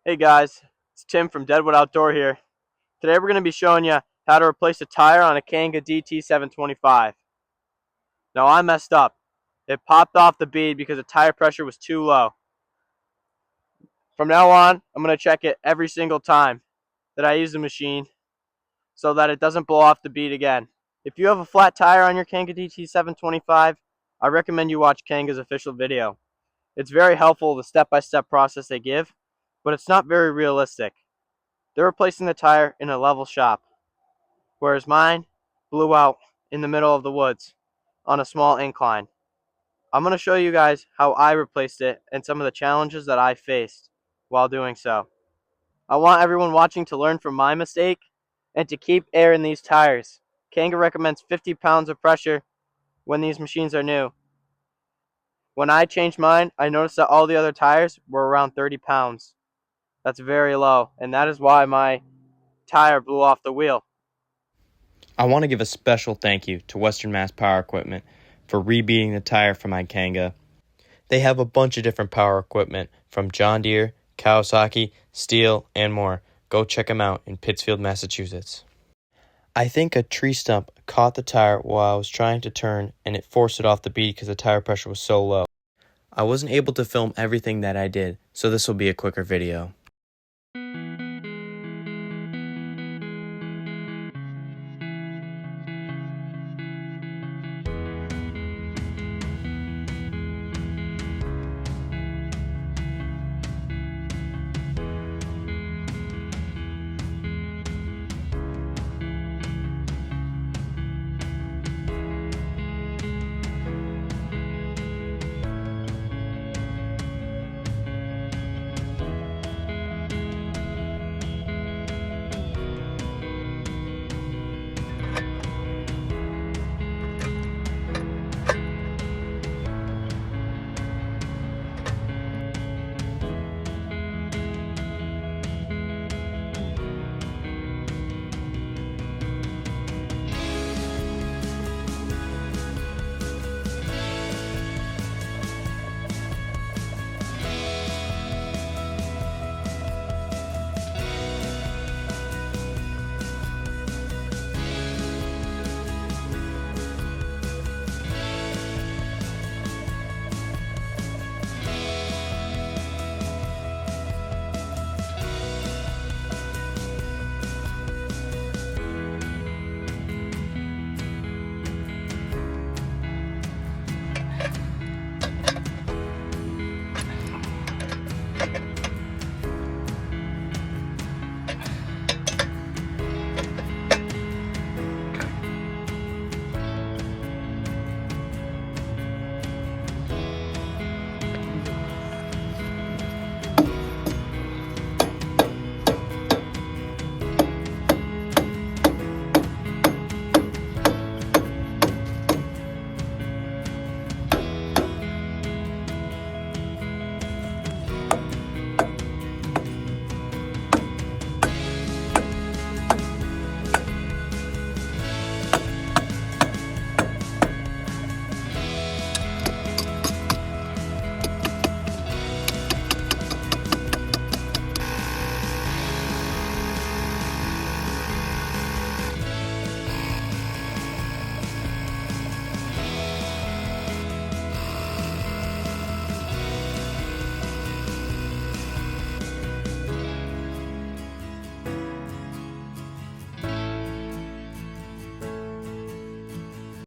Hey guys, it's Tim from Deadwood Outdoor here. Today we're going to be showing you how to replace a tire on a Kanga DT725. Now I messed up. It popped off the bead because the tire pressure was too low. From now on, I'm going to check it every single time that I use the machine so that it doesn't blow off the bead again. If you have a flat tire on your Kanga DT725, I recommend you watch Kanga's official video. It's very helpful, the step-by-step process they give, but it's not very realistic. They're replacing the tire in a level shop, whereas mine blew out in the middle of the woods on a small incline. I'm going to show you guys how I replaced it and some of the challenges that I faced while doing so. I want everyone watching to learn from my mistake and to keep air in these tires. Kanga recommends 50 pounds of pressure when these machines are new. When I changed mine, I noticed that all the other tires were around 30 pounds. That's very low, and that is why my tire blew off the wheel. I want to give a special thank you to Western Mass Power Equipment for rebeading the tire for my Kanga. They have a bunch of different power equipment from John Deere, Kawasaki, Steel, and more. Go check them out in Pittsfield, Massachusetts. I think a tree stump caught the tire while I was trying to turn and it forced it off the bead because the tire pressure was so low. I wasn't able to film everything that I did, so this will be a quicker video.